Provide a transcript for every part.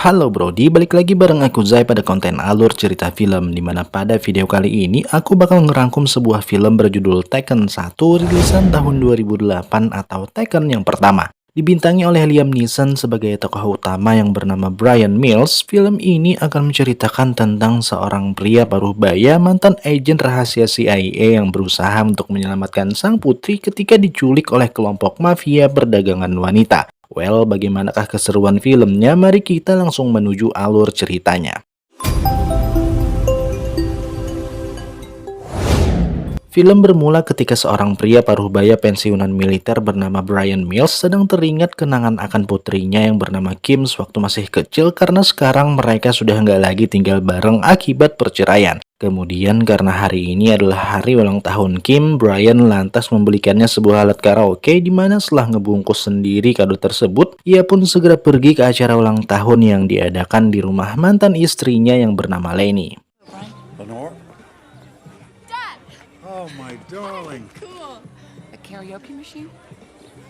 Halo Brody, balik lagi bareng aku Zai pada konten alur cerita film, dimana pada video kali ini aku bakal ngerangkum sebuah film berjudul Taken 1 rilisan tahun 2008 atau Taken yang pertama. Dibintangi oleh Liam Neeson sebagai tokoh utama yang bernama Brian Mills, film ini akan menceritakan tentang seorang pria paruh baya mantan agen rahasia CIA yang berusaha untuk menyelamatkan sang putri ketika diculik oleh kelompok mafia perdagangan wanita. Well, bagaimanakah keseruan filmnya? Mari kita langsung menuju alur ceritanya. Film bermula ketika seorang pria paruh baya pensiunan militer bernama Brian Mills sedang teringat kenangan akan putrinya yang bernama Kim sewaktu masih kecil karena sekarang mereka sudah nggak lagi tinggal bareng akibat perceraian. Kemudian karena hari ini adalah hari ulang tahun Kim, Brian lantas membelikannya sebuah alat karaoke di mana setelah ngebungkus sendiri kado tersebut, ia pun segera pergi ke acara ulang tahun yang diadakan di rumah mantan istrinya yang bernama Lenny. Lenore? Dad! Oh, my darling. Cool. A karaoke machine?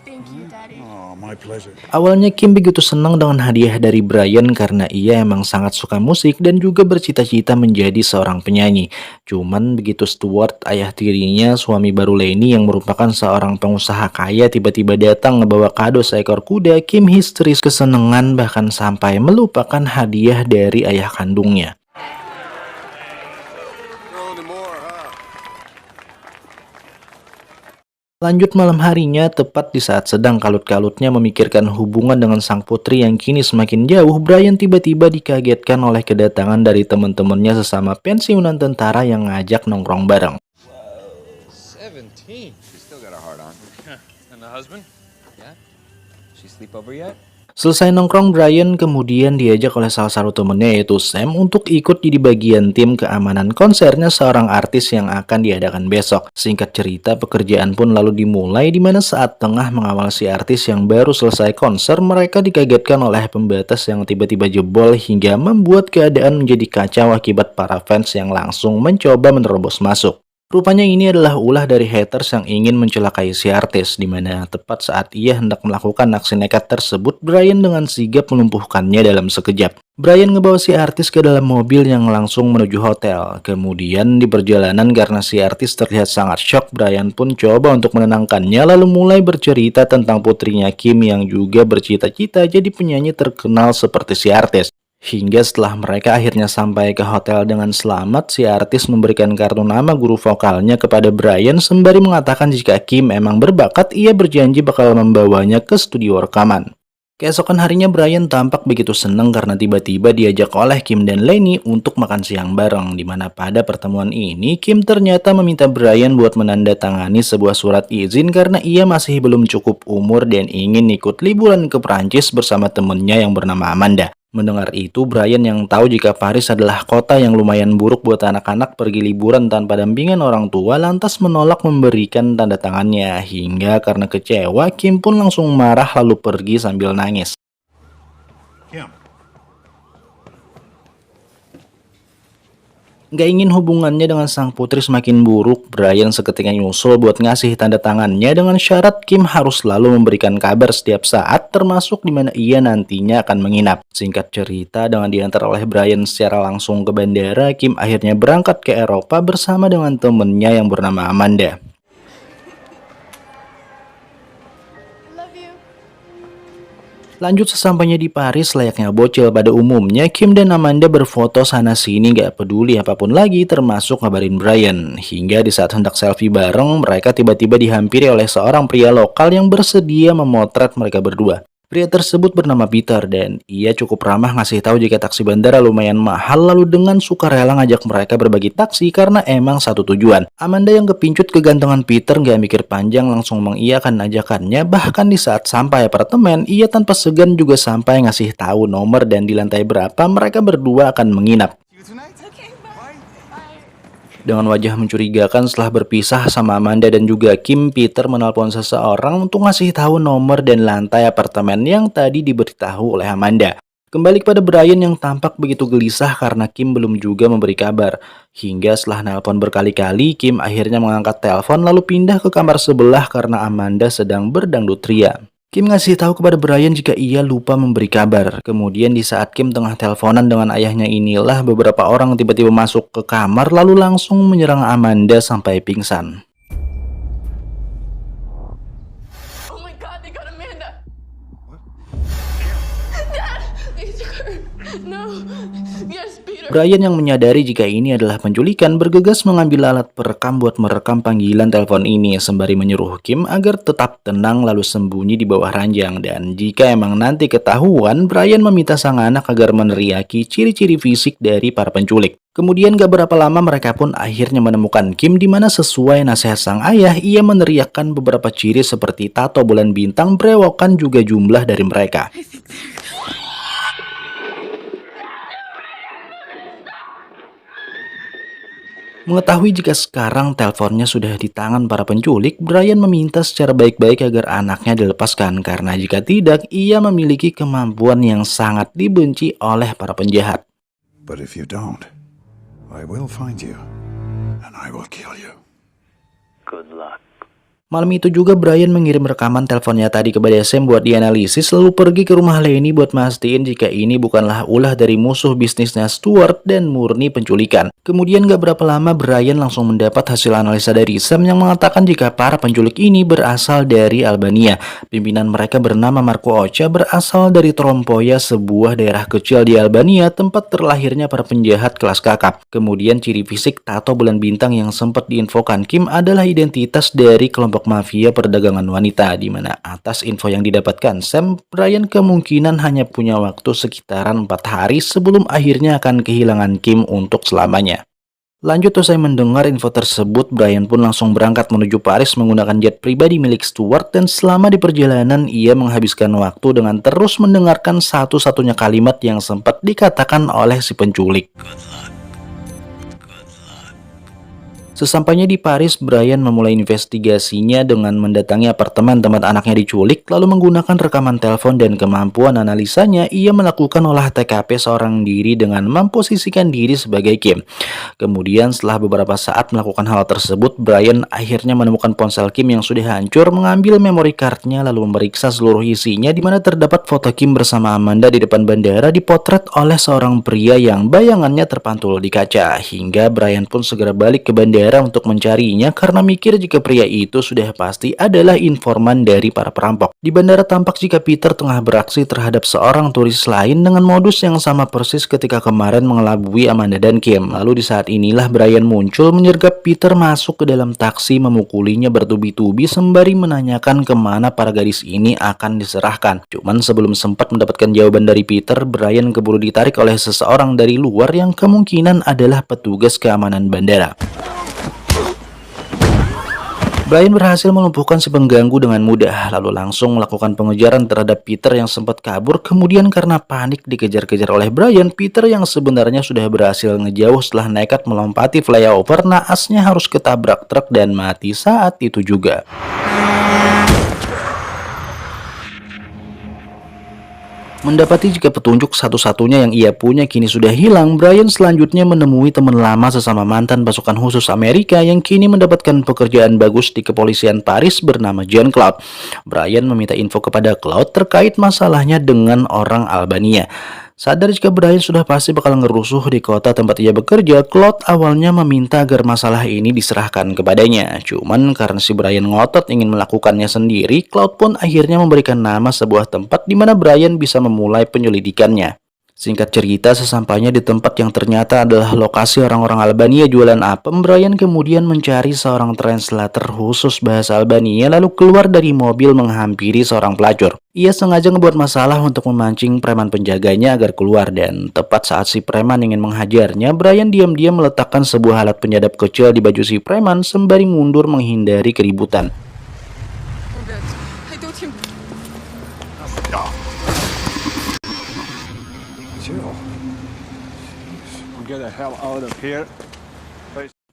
Thank you, Daddy. Oh, my pleasure. Awalnya Kim begitu senang dengan hadiah dari Brian karena ia emang sangat suka musik dan juga bercita-cita menjadi seorang penyanyi. Cuman begitu Stuart, ayah tirinya, suami baru Lenny yang merupakan seorang pengusaha kaya tiba-tiba datang ngebawa kado seekor kuda, Kim histeris kesenangan bahkan sampai melupakan hadiah dari ayah kandungnya. Lanjut malam harinya, tepat di saat sedang kalut-kalutnya memikirkan hubungan dengan sang putri yang kini semakin jauh, Brian tiba-tiba dikagetkan oleh kedatangan dari teman-temannya sesama pensiunan tentara yang ngajak nongkrong bareng. 17. She still got a heart on. And the husband? Yeah. She sleep over yet? Selesai nongkrong, Brian kemudian diajak oleh salah satu temennya yaitu Sam untuk ikut di bagian tim keamanan konsernya seorang artis yang akan diadakan besok. Singkat cerita, pekerjaan pun lalu dimulai di mana saat tengah mengawal si artis yang baru selesai konser, mereka dikagetkan oleh pembatas yang tiba-tiba jebol hingga membuat keadaan menjadi kacau akibat para fans yang langsung mencoba menerobos masuk. Rupanya ini adalah ulah dari haters yang ingin mencelakai si artis, di mana tepat saat ia hendak melakukan aksi nekat tersebut, Brian dengan sigap melumpuhkannya dalam sekejap. Brian ngebawa si artis ke dalam mobil yang langsung menuju hotel. Kemudian di perjalanan karena si artis terlihat sangat shock, Brian pun coba untuk menenangkannya lalu mulai bercerita tentang putrinya Kim yang juga bercita-cita jadi penyanyi terkenal seperti si artis. Hingga setelah mereka akhirnya sampai ke hotel dengan selamat, si artis memberikan kartu nama guru vokalnya kepada Brian sembari mengatakan jika Kim emang berbakat, ia berjanji bakal membawanya ke studio rekaman. Keesokan harinya Brian tampak begitu senang karena tiba-tiba diajak oleh Kim dan Lenny untuk makan siang bareng, di mana pada pertemuan ini Kim ternyata meminta Brian buat menandatangani sebuah surat izin karena ia masih belum cukup umur dan ingin ikut liburan ke Prancis bersama temennya yang bernama Amanda. Mendengar itu, Brian yang tahu jika Paris adalah kota yang lumayan buruk buat anak-anak pergi liburan tanpa dampingan orang tua, lantas menolak memberikan tanda tangannya. Hingga karena kecewa, Kim pun langsung marah lalu pergi sambil nangis. Kim. Gak ingin hubungannya dengan sang putri semakin buruk, Brian seketika nyusul buat ngasih tanda tangannya dengan syarat Kim harus selalu memberikan kabar setiap saat, termasuk di mana ia nantinya akan menginap. Singkat cerita, dengan diantar oleh Brian secara langsung ke bandara, Kim akhirnya berangkat ke Eropa bersama dengan temennya yang bernama Amanda. Love you. Lanjut sesampainya di Paris, layaknya bocil pada umumnya, Kim dan Amanda berfoto sana-sini gak peduli apapun lagi termasuk ngabarin Brian. Hingga di saat hendak selfie bareng, mereka tiba-tiba dihampiri oleh seorang pria lokal yang bersedia memotret mereka berdua. Pria tersebut bernama Peter dan ia cukup ramah ngasih tahu jika taksi bandara lumayan mahal lalu dengan sukarela ngajak mereka berbagi taksi karena emang satu tujuan. Amanda yang kepincut kegantengan Peter gak mikir panjang langsung mengiyakan ajakannya, bahkan di saat sampai apartemen ia tanpa segan juga sampai ngasih tahu nomor dan di lantai berapa mereka berdua akan menginap. Okay, bye. Bye. Dengan wajah mencurigakan setelah berpisah sama Amanda dan juga Kim, Peter menelpon seseorang untuk ngasih tahu nomor dan lantai apartemen yang tadi diberitahu oleh Amanda. Kembali kepada Brian yang tampak begitu gelisah karena Kim belum juga memberi kabar. Hingga setelah nelpon berkali-kali, Kim akhirnya mengangkat telepon lalu pindah ke kamar sebelah karena Amanda sedang berdangdut ria. Kim ngasih tahu kepada Brian jika ia lupa memberi kabar. Kemudian di saat Kim tengah teleponan dengan ayahnya inilah beberapa orang tiba-tiba masuk ke kamar lalu langsung menyerang Amanda sampai pingsan. Oh my god, they got Amanda! Dad! They took her! No! Yes, Peter! Brian yang menyadari jika ini adalah penculikan bergegas mengambil alat perekam buat merekam panggilan telepon ini sembari menyuruh Kim agar tetap tenang lalu sembunyi di bawah ranjang, dan jika emang nanti ketahuan, Brian meminta sang anak agar meneriaki ciri-ciri fisik dari para penculik. Kemudian gak berapa lama mereka pun akhirnya menemukan Kim, di mana sesuai nasihat sang ayah ia meneriakkan beberapa ciri seperti tato bulan bintang, brewokan juga jumlah dari mereka. Mengetahui jika sekarang teleponnya sudah di tangan para penculik, Brian meminta secara baik-baik agar anaknya dilepaskan karena jika tidak, ia memiliki kemampuan yang sangat dibenci oleh para penjahat. But if you don't, I will find you, and I will kill you. Good luck. Malam itu juga Brian mengirim rekaman teleponnya tadi kepada Sam buat dianalisis, lalu pergi ke rumah Lenny buat mastiin jika ini bukanlah ulah dari musuh bisnisnya Stuart dan murni penculikan. Kemudian gak berapa lama Brian langsung mendapat hasil analisa dari Sam yang mengatakan jika para penculik ini berasal dari Albania. Pimpinan mereka bernama Marco Ocha, berasal dari Trompoja, sebuah daerah kecil di Albania tempat terlahirnya para penjahat kelas kakap. Kemudian ciri fisik tato bulan bintang yang sempat diinfokan Kim adalah identitas dari kelompok mafia perdagangan wanita, di mana atas info yang didapatkan Sam, Brian kemungkinan hanya punya waktu sekitaran 4 hari sebelum akhirnya akan kehilangan Kim untuk selamanya. Lanjut, usai mendengar info tersebut, Brian pun langsung berangkat menuju Paris menggunakan jet pribadi milik Stuart, dan selama di perjalanan ia menghabiskan waktu dengan terus mendengarkan satu-satunya kalimat yang sempat dikatakan oleh si penculik. Sesampainya di Paris, Brian memulai investigasinya dengan mendatangi apartemen tempat anaknya diculik, lalu menggunakan rekaman telepon dan kemampuan analisanya, ia melakukan olah TKP seorang diri dengan memposisikan diri sebagai Kim. Kemudian setelah beberapa saat melakukan hal tersebut, Brian akhirnya menemukan ponsel Kim yang sudah hancur, mengambil memory cardnya lalu memeriksa seluruh isinya, di mana terdapat foto Kim bersama Amanda di depan bandara dipotret oleh seorang pria yang bayangannya terpantul di kaca. Hingga Brian pun segera balik ke bandara untuk mencarinya karena mikir jika pria itu sudah pasti adalah informan dari para perampok. Di bandara tampak jika Peter tengah beraksi terhadap seorang turis lain dengan modus yang sama persis ketika kemarin mengelabui Amanda dan Kim. Lalu di saat inilah Brian muncul menyergap Peter masuk ke dalam taksi, memukulinya bertubi-tubi sembari menanyakan kemana para gadis ini akan diserahkan. Cuman sebelum sempat mendapatkan jawaban dari Peter, Brian keburu ditarik oleh seseorang dari luar yang kemungkinan adalah petugas keamanan bandara. Brian berhasil melumpuhkan si pengganggu dengan mudah, lalu langsung melakukan pengejaran terhadap Peter yang sempat kabur. Kemudian karena panik dikejar-kejar oleh Brian, Peter yang sebenarnya sudah berhasil ngejauh setelah nekat melompati flyover, naasnya harus ketabrak truk dan mati saat itu juga. Mendapati jika petunjuk satu-satunya yang ia punya kini sudah hilang, Brian selanjutnya menemui teman lama sesama mantan pasukan khusus Amerika yang kini mendapatkan pekerjaan bagus di kepolisian Paris bernama John Cloud. Brian meminta info kepada Cloud terkait masalahnya dengan orang Albania. Sadar jika Brian sudah pasti bakal ngerusuh di kota tempat ia bekerja, Cloud awalnya meminta agar masalah ini diserahkan kepadanya. Cuman karena si Brian ngotot ingin melakukannya sendiri, Cloud pun akhirnya memberikan nama sebuah tempat di mana Brian bisa memulai penyelidikannya. Singkat cerita, sesampainya di tempat yang ternyata adalah lokasi orang-orang Albania jualan apem, Brian kemudian mencari seorang translator khusus bahasa Albania lalu keluar dari mobil menghampiri seorang pelacur. Ia sengaja ngebuat masalah untuk memancing preman penjaganya agar keluar, dan tepat saat si preman ingin menghajarnya, Brian diam-diam meletakkan sebuah alat penyadap kecil di baju si preman sembari mundur menghindari keributan. I told him. Jill. Get the hell out of here.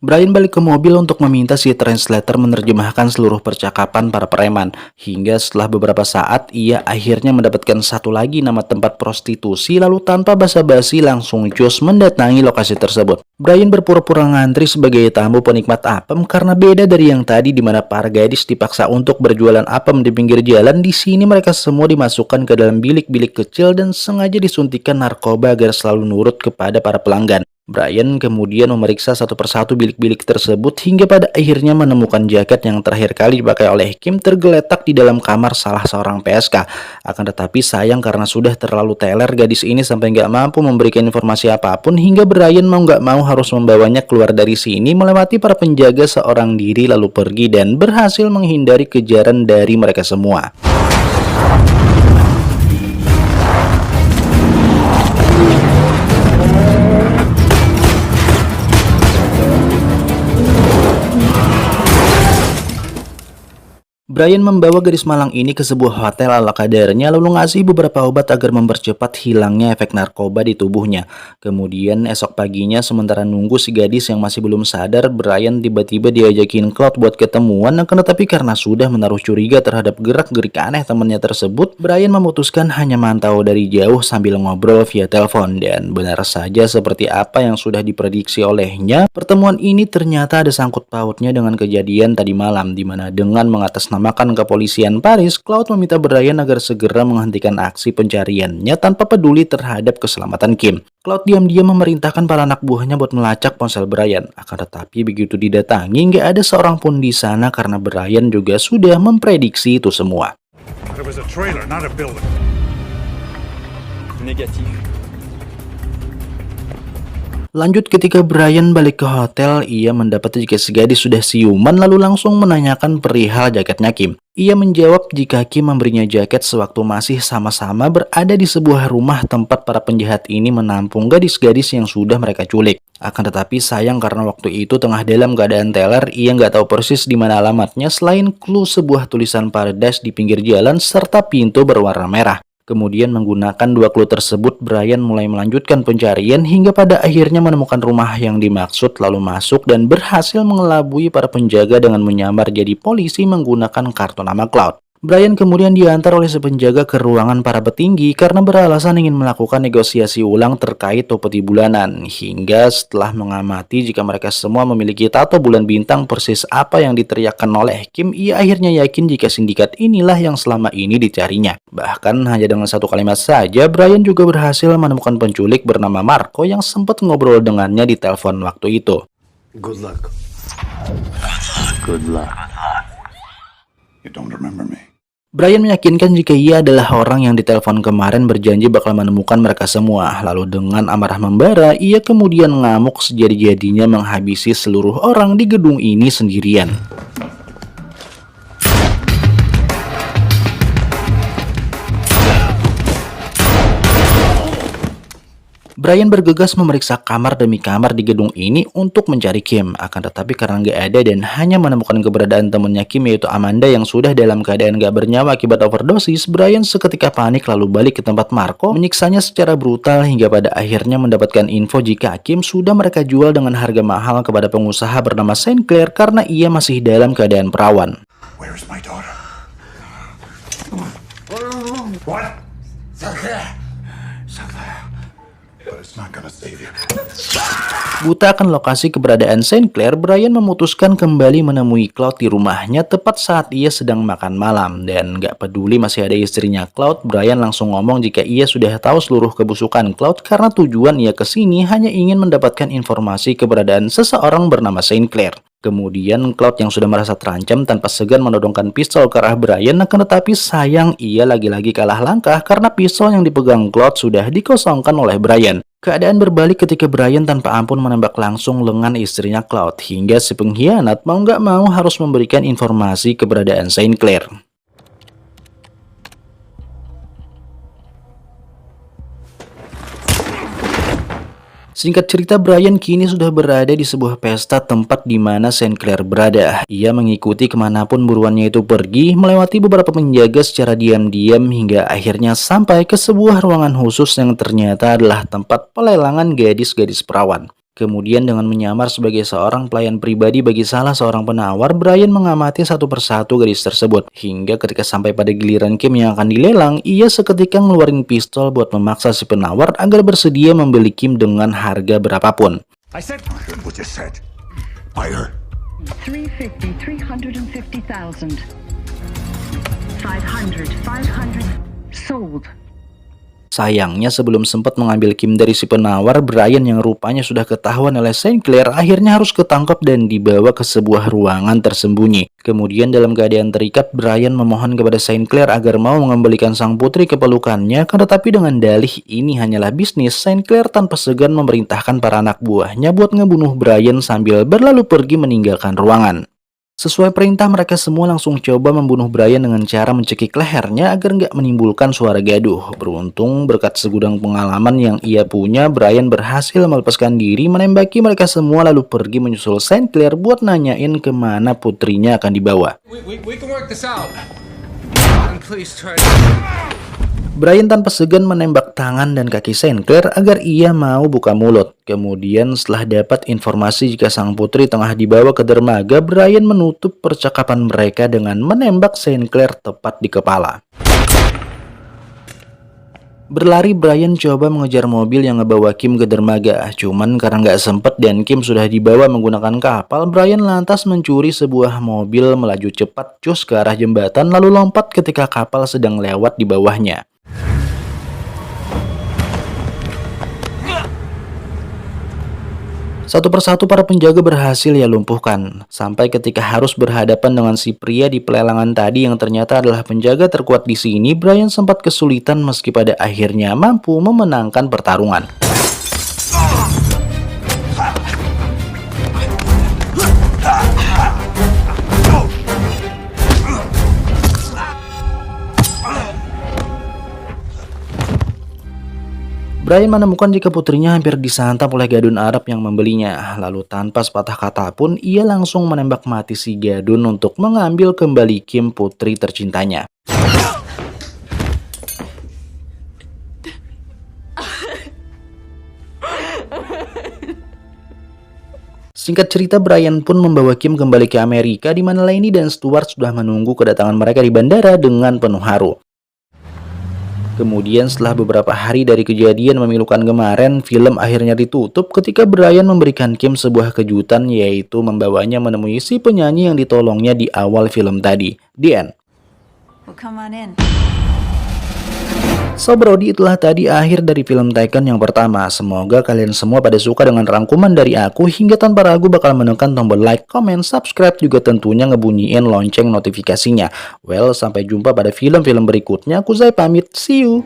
Brian balik ke mobil untuk meminta si translator menerjemahkan seluruh percakapan para preman. Hingga setelah beberapa saat, ia akhirnya mendapatkan satu lagi nama tempat prostitusi, lalu tanpa basa-basi langsung cus mendatangi lokasi tersebut. Brian berpura-pura ngantri sebagai tamu penikmat apem karena beda dari yang tadi di mana para gadis dipaksa untuk berjualan apem di pinggir jalan. Di sini mereka semua dimasukkan ke dalam bilik-bilik kecil dan sengaja disuntikan narkoba agar selalu nurut kepada para pelanggan. Brian kemudian memeriksa satu persatu bilik-bilik tersebut hingga pada akhirnya menemukan jaket yang terakhir kali dipakai oleh Kim tergeletak di dalam kamar salah seorang PSK. Akan tetapi sayang karena sudah terlalu teler, gadis ini sampai nggak mampu memberikan informasi apapun hingga Brian mau nggak mau harus membawanya keluar dari sini melewati para penjaga seorang diri lalu pergi dan berhasil menghindari kejaran dari mereka semua. Brian membawa gadis malang ini ke sebuah hotel ala kadarnya lalu ngasih beberapa obat agar mempercepat hilangnya efek narkoba di tubuhnya. Kemudian esok paginya sementara nunggu si gadis yang masih belum sadar, Brian tiba-tiba diajakin Cloud buat ketemuan. Akan tetapi karena sudah menaruh curiga terhadap gerak-gerik aneh temannya tersebut, Brian memutuskan hanya mantau dari jauh sambil ngobrol via telepon. Dan benar saja seperti apa yang sudah diprediksi olehnya, pertemuan ini ternyata ada sangkut pautnya dengan kejadian tadi malam, di mana dengan mengatasnamakan kepolisian Paris, Cloud meminta Brian agar segera menghentikan aksi pencariannya tanpa peduli terhadap keselamatan Kim. Cloud diam-diam memerintahkan para anak buahnya buat melacak ponsel Brian. Akan tetapi begitu didatangi, nggak ada seorang pun di sana karena Brian juga sudah memprediksi itu semua. It was a trailer, not a building. Négatif. Lanjut ketika Brian balik ke hotel, ia mendapati jika si gadis sudah siuman lalu langsung menanyakan perihal jaketnya Kim. Ia menjawab jika Kim memberinya jaket sewaktu masih sama-sama berada di sebuah rumah tempat para penjahat ini menampung gadis-gadis yang sudah mereka culik. Akan tetapi sayang karena waktu itu tengah dalam keadaan teler, ia nggak tahu persis di mana alamatnya selain clue sebuah tulisan Paradise di pinggir jalan serta pintu berwarna merah. Kemudian menggunakan dua clue tersebut, Brian mulai melanjutkan pencarian hingga pada akhirnya menemukan rumah yang dimaksud lalu masuk dan berhasil mengelabui para penjaga dengan menyamar jadi polisi menggunakan kartu nama Cloud. Brian kemudian diantar oleh sepenjaga ke ruangan para petinggi karena beralasan ingin melakukan negosiasi ulang terkait upeti bulanan. Hingga setelah mengamati jika mereka semua memiliki tato bulan bintang persis apa yang diteriakkan oleh Kim, ia akhirnya yakin jika sindikat inilah yang selama ini dicarinya. Bahkan hanya dengan satu kalimat saja, Brian juga berhasil menemukan penculik bernama Marco yang sempat ngobrol dengannya di telepon waktu itu. Good luck. Good luck. You don't remember me. Brian meyakinkan jika ia adalah orang yang ditelepon kemarin berjanji bakal menemukan mereka semua. Lalu dengan amarah membara, ia kemudian ngamuk sejadi-jadinya menghabisi seluruh orang di gedung ini sendirian. Brian bergegas memeriksa kamar demi kamar di gedung ini untuk mencari Kim. Akan tetapi karena nggak ada dan hanya menemukan keberadaan temannya Kim yaitu Amanda yang sudah dalam keadaan nggak bernyawa akibat overdosis, Brian seketika panik lalu balik ke tempat Marco, menyiksanya secara brutal hingga pada akhirnya mendapatkan info jika Kim sudah mereka jual dengan harga mahal kepada pengusaha bernama Saint Clair karena ia masih dalam keadaan perawan. Where's my daughter? What? Sinclair. But it's not gonna save you. Buta akan lokasi keberadaan Saint Clair, Brian memutuskan kembali menemui Cloud di rumahnya tepat saat ia sedang makan malam. Dan gak peduli masih ada istrinya Cloud, Brian langsung ngomong jika ia sudah tahu seluruh kebusukan Cloud karena tujuan ia kesini hanya ingin mendapatkan informasi keberadaan seseorang bernama Saint Clair. Kemudian Cloud yang sudah merasa terancam tanpa segan menodongkan pistol ke arah Brian, akan tetapi sayang ia lagi-lagi kalah langkah karena pistol yang dipegang Cloud sudah dikosongkan oleh Brian. Keadaan berbalik ketika Brian tanpa ampun menembak langsung lengan istrinya Cloud hingga si pengkhianat mau nggak mau harus memberikan informasi keberadaan Saint Clair. Singkat cerita, Brian kini sudah berada di sebuah pesta tempat di mana Saint Clair berada. Ia mengikuti kemanapun buruannya itu pergi, melewati beberapa penjaga secara diam-diam hingga akhirnya sampai ke sebuah ruangan khusus yang ternyata adalah tempat pelelangan gadis-gadis perawan. Kemudian dengan menyamar sebagai seorang pelayan pribadi bagi salah seorang penawar, Brian mengamati satu persatu gadis tersebut. Hingga ketika sampai pada giliran Kim yang akan dilelang, ia seketika ngeluarin pistol buat memaksa si penawar agar bersedia membeli Kim dengan harga berapapun. I heard what you said. Higher. 350, 350,000. 500, sold. Sayangnya sebelum sempat mengambil Kim dari si penawar, Brian yang rupanya sudah ketahuan oleh St. Clair akhirnya harus ketangkap dan dibawa ke sebuah ruangan tersembunyi. Kemudian dalam keadaan terikat, Brian memohon kepada St. Clair agar mau mengembalikan sang putri ke pelukannya, tetapi dengan dalih ini hanyalah bisnis, St. Clair tanpa segan memerintahkan para anak buahnya buat ngebunuh Brian sambil berlalu pergi meninggalkan ruangan. Sesuai perintah, mereka semua langsung coba membunuh Brian dengan cara mencekik lehernya agar nggak menimbulkan suara gaduh. Beruntung, berkat segudang pengalaman yang ia punya, Brian berhasil melepaskan diri, menembaki mereka semua lalu pergi menyusul St. Clair buat nanyain kemana putrinya akan dibawa. We can work this out. And please try. Brian tanpa segan menembak tangan dan kaki St. Clair agar ia mau buka mulut. Kemudian setelah dapat informasi jika sang putri tengah dibawa ke dermaga, Brian menutup percakapan mereka dengan menembak St. Clair tepat di kepala. Berlari, Brian coba mengejar mobil yang ngebawa Kim ke dermaga. Cuman karena nggak sempet dan Kim sudah dibawa menggunakan kapal, Brian lantas mencuri sebuah mobil melaju cepat cus ke arah jembatan lalu lompat ketika kapal sedang lewat di bawahnya. Satu persatu para penjaga berhasil ia lumpuhkan, sampai ketika harus berhadapan dengan si pria di pelelangan tadi yang ternyata adalah penjaga terkuat di sini, Brian sempat kesulitan meski pada akhirnya mampu memenangkan pertarungan. Brian menemukan jika putrinya hampir disantap oleh gadun Arab yang membelinya. Lalu tanpa sepatah kata pun, ia langsung menembak mati si gadun untuk mengambil kembali Kim, putri tercintanya. Singkat cerita, Brian pun membawa Kim kembali ke Amerika, di mana Lainey dan Stuart sudah menunggu kedatangan mereka di bandara dengan penuh haru. Kemudian setelah beberapa hari dari kejadian memilukan kemarin, film akhirnya ditutup ketika Brian memberikan Kim sebuah kejutan, yaitu membawanya menemui si penyanyi yang ditolongnya di awal film tadi. The end. Well, come on in. So Brody, itulah tadi akhir dari film Taken yang pertama. Semoga kalian semua pada suka dengan rangkuman dari aku, hingga tanpa ragu bakal menekan tombol like, comment, subscribe, juga tentunya ngebunyiin lonceng notifikasinya. Well, sampai jumpa pada film-film berikutnya. Aku Zai pamit, see you!